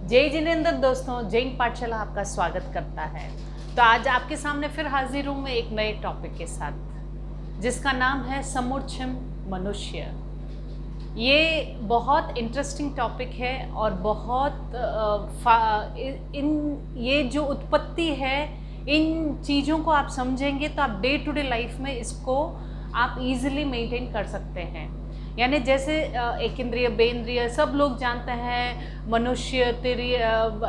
जय जिनेंद्र दोस्तों, जैन पाठशाला आपका स्वागत करता है। तो आज आपके सामने फिर हाजिर हूँ मैं एक नए टॉपिक के साथ, जिसका नाम है समुच्चय मनुष्य। ये बहुत इंटरेस्टिंग टॉपिक है और बहुत ये जो उत्पत्ति है, इन चीज़ों को आप समझेंगे तो आप डे टू डे लाइफ में इसको आप इजीली मेंटेन कर सकते हैं। यानी जैसे एक इंद्रिय, बेंद्रिय, सब लोग जानते हैं, मनुष्य,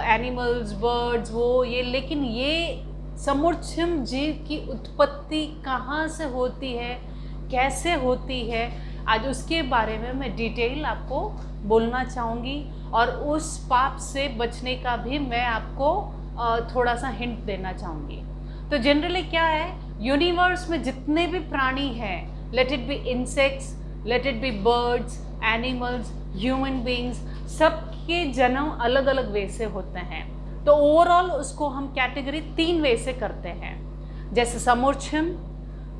एनिमल्स, बर्ड्स, वो ये, लेकिन ये समुच्चय जीव की उत्पत्ति कहाँ से होती है, कैसे होती है, आज उसके बारे में मैं डिटेल आपको बोलना चाहूँगी और उस पाप से बचने का भी मैं आपको थोड़ा सा हिंट देना चाहूँगी। तो जनरली क्या है, यूनिवर्स में जितने भी प्राणी हैं, let it be insects, let it be birds, animals, human beings, सबके जन्म अलग अलग वे से होते हैं। तो ओवरऑल उसको हम कैटेगरी 3 वे से करते हैं, जैसे समुच्चय,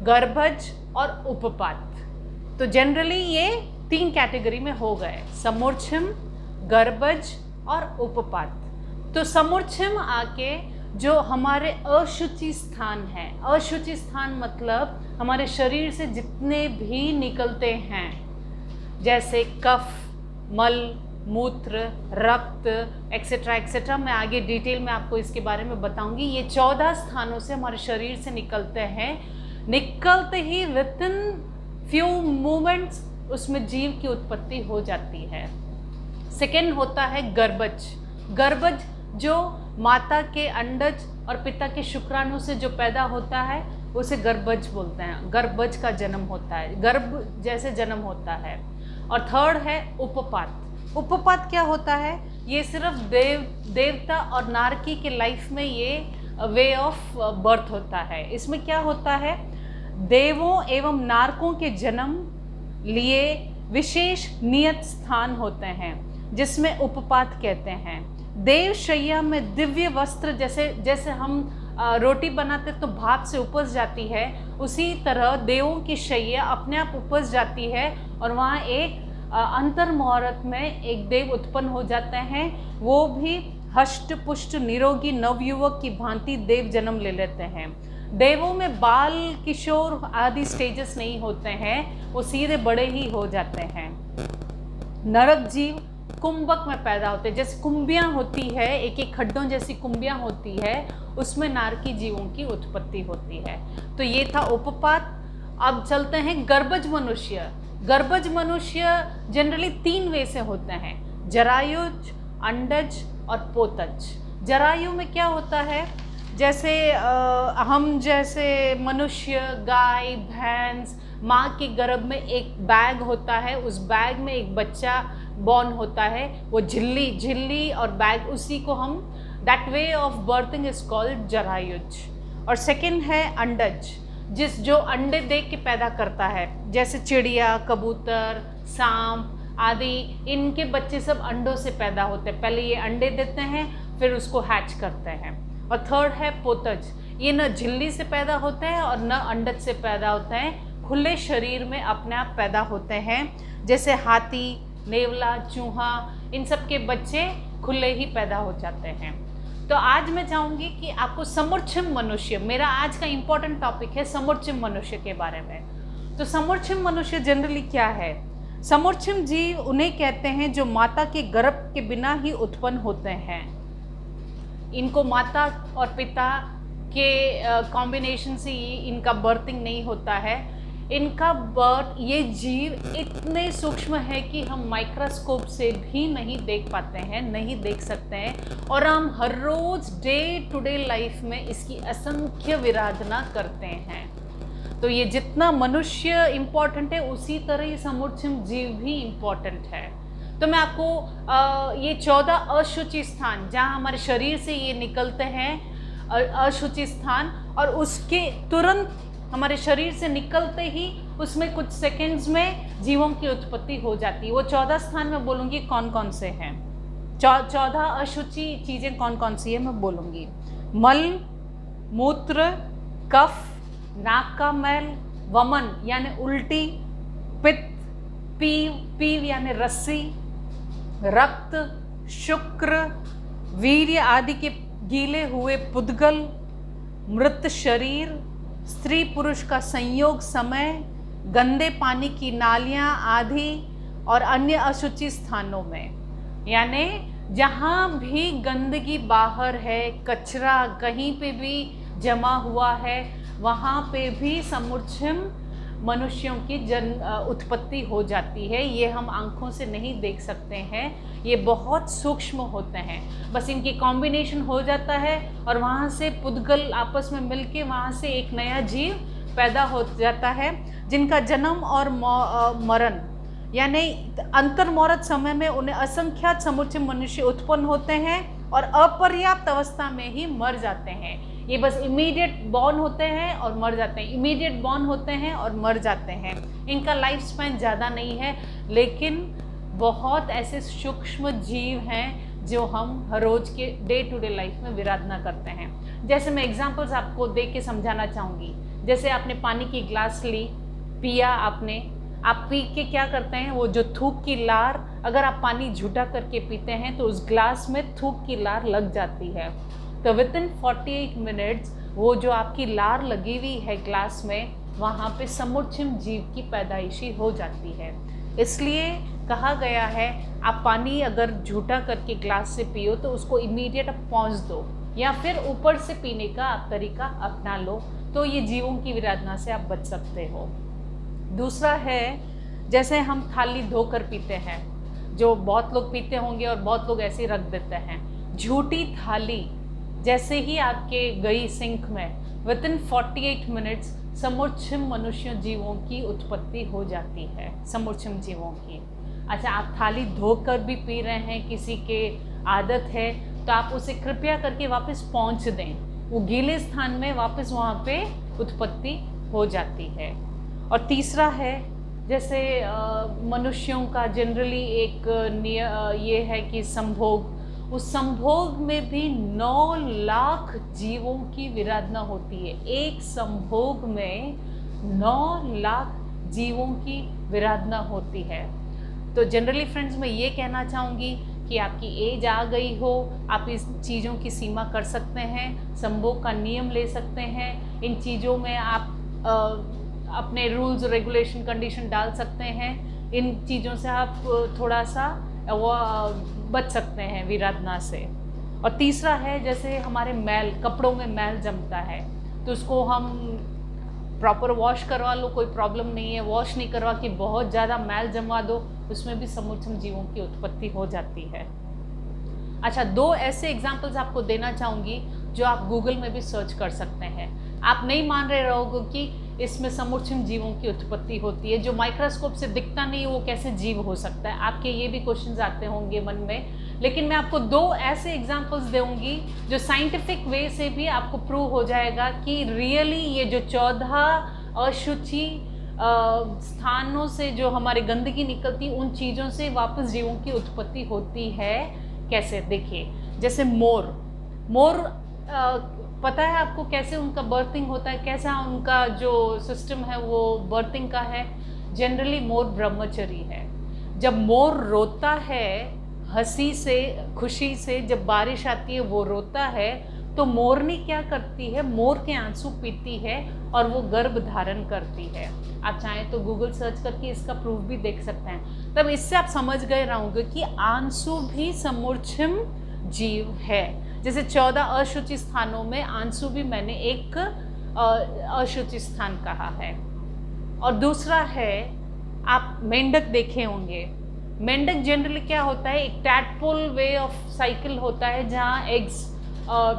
गर्भज और उपपात। तो जनरली ये 3 कैटेगरी में हो गए, समुच्चय, गर्भज और उपपात। तो समुच्चय आके जो हमारे अशुचि स्थान है, अशुचि स्थान मतलब हमारे शरीर से जितने भी निकलते हैं, जैसे कफ, मल, मूत्र, रक्त, एक्सेट्रा एक्सेट्रा, मैं आगे डिटेल में आपको इसके बारे में बताऊंगी। ये 14 स्थानों से हमारे शरीर से निकलते हैं। निकलते ही विद इन फ्यू मोमेंट्स उसमें जीव की उत्पत्ति हो जाती है। सेकेंड होता है गर्भज। गर्भज जो माता के अंडज और पिता के शुक्राणु से जो पैदा होता है उसे गर्भज बोलते हैं। गर्भज का जन्म होता है, गर्भ जैसे जन्म होता है। और थर्ड है उपपात। उपपात क्या होता है, ये सिर्फ देवता और नारकी के लाइफ में ये वे ऑफ बर्थ होता है। इसमें क्या होता है, देवों एवं नारकों के जन्म लिए विशेष नियत स्थान होते हैं, जिसमें उपपात कहते हैं। देव शैया में दिव्य वस्त्र, जैसे हम रोटी बनाते तो भाप से उपज जाती है, उसी तरह देवों की शैया अपने आप उपज जाती है और वहाँ एक अंतर मुहूर्त में एक देव उत्पन्न हो जाते हैं। वो भी हष्ट पुष्ट निरोगी नवयुवक की भांति देव जन्म ले लेते हैं। देवों में बाल, किशोर आदि स्टेजेस नहीं होते हैं, वो सीधे बड़े ही हो जाते हैं। नरक जीव कुंभक में पैदा होते हैं, जैसे कुंभियाँ होती है, एक एक खड्डों जैसी कुंभियाँ होती है, उसमें नारकी जीवों की उत्पत्ति होती है। तो ये था उपपात। अब चलते हैं गर्भज मनुष्य। गर्भज मनुष्य जनरली 3 वे से होते हैं, जरायुज, अंडज और पोतज। जरायु में क्या होता है, जैसे हम जैसे मनुष्य, गाय, भैंस, माँ के गर्भ में एक बैग होता है, उस बैग में एक बच्चा बॉर्न होता है, वो झिल्ली और बैग, उसी को हम that way of birthing is called जरायुज। और सेकंड है अंडज, जो अंडे दे के पैदा करता है, जैसे चिड़िया, कबूतर, सांप आदि, इनके बच्चे सब अंडों से पैदा होते हैं। पहले ये अंडे देते हैं, फिर उसको हैच करते हैं। और थर्ड है पोतज, ये न झिल्ली से पैदा होते हैं और न अंडज से पैदा होते हैं, खुले शरीर में अपने आप पैदा होते हैं, जैसे हाथी, नेवला, चूहा, इन सब के बच्चे खुले ही पैदा हो जाते हैं। तो आज मैं चाहूँगी कि आपको समुच्चय मनुष्य, मेरा आज का इम्पोर्टेंट टॉपिक है समुच्चय मनुष्य के बारे में। तो समुच्चय मनुष्य जनरली क्या है, समुच्चय जीव उन्हें कहते हैं जो माता के गर्भ के बिना ही उत्पन्न होते हैं। इनको माता और पिता के कॉम्बिनेशन से ही इनका बर्थिंग नहीं होता है। इनका बर्थ, ये जीव इतने सूक्ष्म है कि हम माइक्रोस्कोप से भी नहीं देख पाते हैं, नहीं देख सकते हैं, और हम हर रोज़ डे टू डे लाइफ में इसकी असंख्य विराधना करते हैं। तो ये जितना मनुष्य इम्पॉर्टेंट है, उसी तरह ये समुच्चय जीव भी इम्पॉर्टेंट है। तो मैं आपको ये 14 अशुचि स्थान, जहाँ हमारे शरीर से ये निकलते हैं, अशुचि स्थान, और उसके तुरंत हमारे शरीर से निकलते ही उसमें कुछ सेकंड्स में जीवों की उत्पत्ति हो जाती है। वो 14 स्थान मैं बोलूँगी कौन कौन से हैं, 14 अशुचि चीज़ें कौन कौन सी है मैं बोलूँगी। मल, मूत्र, कफ, नाक का मैल, वमन यानी उल्टी, पित्त, पीव यानी रस्सी, रक्त, शुक्र, वीर्य आदि के गीले हुए पुद्गल, मृत शरीर, स्त्री पुरुष का संयोग समय, गंदे पानी की नालियाँ आदि और अन्य अशुचि स्थानों में, यानी जहाँ भी गंदगी बाहर है, कचरा कहीं पे भी जमा हुआ है, वहाँ पे भी समुच्चयम मनुष्यों की उत्पत्ति हो जाती है। ये हम आंखों से नहीं देख सकते हैं, ये बहुत सूक्ष्म होते हैं, बस इनकी कॉम्बिनेशन हो जाता है और वहाँ से पुद्गल आपस में मिलके वहाँ से एक नया जीव पैदा हो जाता है, जिनका जन्म और मरण यानी अंतर्मौरत समय में उन्हें असंख्यात समुच्चय मनुष्य उत्पन्न होते हैं और अपर्याप्त अवस्था में ही मर जाते हैं। ये बस इमीडिएट बॉर्न होते हैं और मर जाते हैं, इमीडिएट बॉर्न होते हैं और मर जाते हैं। इनका लाइफ स्पैन ज़्यादा नहीं है, लेकिन बहुत ऐसे सूक्ष्म जीव हैं जो हम हर रोज़ के डे टू डे लाइफ में विराधना करते हैं। जैसे मैं एग्जांपल्स आपको दे के समझाना चाहूँगी। जैसे आपने पानी की ग्लास ली, पिया आपने, आप पी के क्या करते हैं, वो जो थूक की लार, अगर आप पानी झूठा करके पीते हैं तो उस ग्लास में थूक की लार लग जाती है। तो विदिन 48 मिनट्स वो जो आपकी लार लगी हुई है ग्लास में, वहाँ पे समुच्चयम जीव की पैदाइशी हो जाती है। इसलिए कहा गया है आप पानी अगर झूठा करके ग्लास से पियो तो उसको इमीडिएट आप पहुँच दो, या फिर ऊपर से पीने का आप तरीका अपना लो, तो ये जीवों की विराधना से आप बच सकते हो। दूसरा है, जैसे हम थाली धोकर पीते हैं, जो बहुत लोग पीते होंगे और बहुत लोग ऐसे ही रख देते हैं। झूठी थाली जैसे ही आपके गई सिंक में, विदिन 48 मिनट्स समुच्चयम मनुष्य जीवों की उत्पत्ति हो जाती है, समुच्चयम जीवों की। अच्छा, आप थाली धोकर भी पी रहे हैं, किसी के आदत है, तो आप उसे कृपया करके वापस पहुंच दें, वो गीले स्थान में वापस वहाँ पे उत्पत्ति हो जाती है। और तीसरा है, जैसे मनुष्यों का जनरली एक ये है कि संभोग, उस संभोग में भी 9 लाख जीवों की विराधना होती है। एक संभोग में 9 लाख जीवों की विराधना होती है। तो जनरली फ्रेंड्स, मैं ये कहना चाहूँगी कि आपकी एज आ गई हो, आप इस चीज़ों की सीमा कर सकते हैं, संभोग का नियम ले सकते हैं, इन चीज़ों में आप अपने रूल्स रेगुलेशन कंडीशन डाल सकते हैं, इन चीज़ों से आप थोड़ा सा वो बच सकते हैं विराधना से। और तीसरा है, जैसे हमारे मैल, कपड़ों में मैल जमता है, तो उसको हम प्रॉपर वॉश करवा लो, कोई प्रॉब्लम नहीं है। वॉश नहीं करवा के बहुत ज़्यादा मैल जमा दो, उसमें भी समुच्चयम जीवों की उत्पत्ति हो जाती है। अच्छा, 2 ऐसे एग्जाम्पल्स आपको देना चाहूँगी जो आप गूगल में भी सर्च कर सकते हैं। आप नहीं मान रहे रहोगे कि इसमें समुच्चयम जीवों की उत्पत्ति होती है, जो माइक्रोस्कोप से दिखता नहीं वो कैसे जीव हो सकता है। आपके ये भी क्वेश्चंस आते होंगे मन में, लेकिन मैं आपको 2 ऐसे एग्जांपल्स दूंगी जो साइंटिफिक वे से भी आपको प्रूव हो जाएगा कि रियली ये जो 14 अशुचि स्थानों से जो हमारे गंदगी निकलती, उन चीज़ों से वापस जीवों की उत्पत्ति होती है। कैसे? देखिए, जैसे मोर पता है आपको कैसे उनका बर्थिंग होता है, कैसा उनका जो सिस्टम है वो बर्थिंग का है। जनरली मोर ब्रह्मचरी है। जब मोर रोता है हंसी से, खुशी से, जब बारिश आती है वो रोता है, तो मोरनी क्या करती है, मोर के आंसू पीती है और वो गर्भ धारण करती है। आप चाहें तो गूगल सर्च करके इसका प्रूफ भी देख सकते हैं। तब इससे आप समझ गए रहोगे कि आंसू भी समुच्चयम जीव है। जैसे 14 अशुचि स्थानों में आंसू भी मैंने एक अशुचि स्थान कहा है। और दूसरा है, आप मेंढक देखे होंगे। मेंढक जनरली क्या होता है, एक टैडपोल वे ऑफ साइकिल होता है, जहाँ एग्स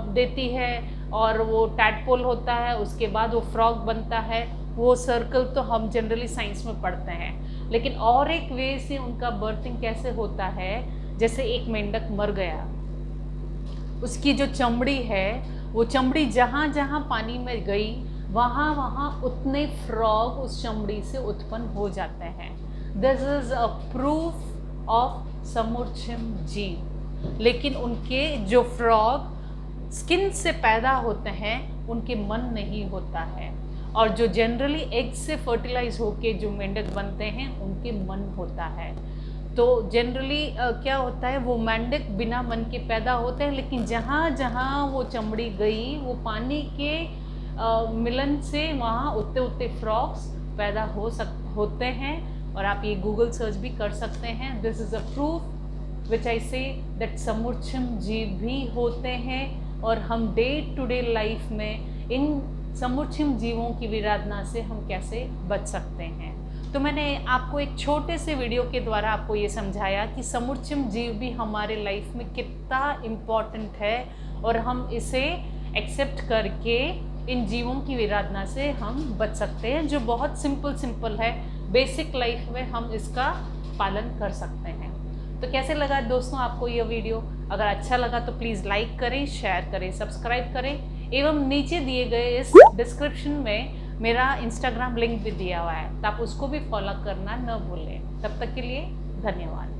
देती है और वो टैडपोल होता है, उसके बाद वो फ्रॉग बनता है। वो सर्कल तो हम जनरली साइंस में पढ़ते हैं, लेकिन और एक वे से उनका बर्थिंग कैसे होता है। जैसे एक मेंढक मर गया, उसकी जो चमड़ी है, वो चमड़ी जहाँ जहाँ पानी में गई, वहाँ वहाँ उतने फ्रॉग उस चमड़ी से उत्पन्न हो जाते हैं। This is a proof of समुच्चयम जीव। लेकिन उनके जो फ्रॉग स्किन से पैदा होते हैं, उनके मन नहीं होता है। और जो जनरली एग से फर्टिलाइज होके जो मेंढक बनते हैं, उनके मन होता है। तो जनरली क्या होता है, वो मेंढक बिना मन के पैदा होते हैं, लेकिन जहाँ जहाँ वो चमड़ी गई वो पानी के मिलन से वहाँ उतने उतने फ्रॉग्स पैदा होते हैं। और आप ये गूगल सर्च भी कर सकते हैं। This is a proof which I say that समुच्चम जीव भी होते हैं, और हम डे टू डे लाइफ में इन समुच्चम जीवों की विराधना से हम कैसे बच सकते हैं। तो मैंने आपको एक छोटे से वीडियो के द्वारा आपको ये समझाया कि समुच्चम जीव भी हमारे लाइफ में कितना इम्पॉर्टेंट है, और हम इसे एक्सेप्ट करके इन जीवों की विराधना से हम बच सकते हैं, जो बहुत सिंपल है। बेसिक लाइफ में हम इसका पालन कर सकते हैं। तो कैसे लगा दोस्तों आपको ये वीडियो? अगर अच्छा लगा तो प्लीज़ लाइक करें, शेयर करें, सब्सक्राइब करें, एवं नीचे दिए गए इस डिस्क्रिप्शन में मेरा इंस्टाग्राम लिंक भी दिया हुआ है, तो आप उसको भी फॉलो करना न भूलें। तब तक के लिए धन्यवाद।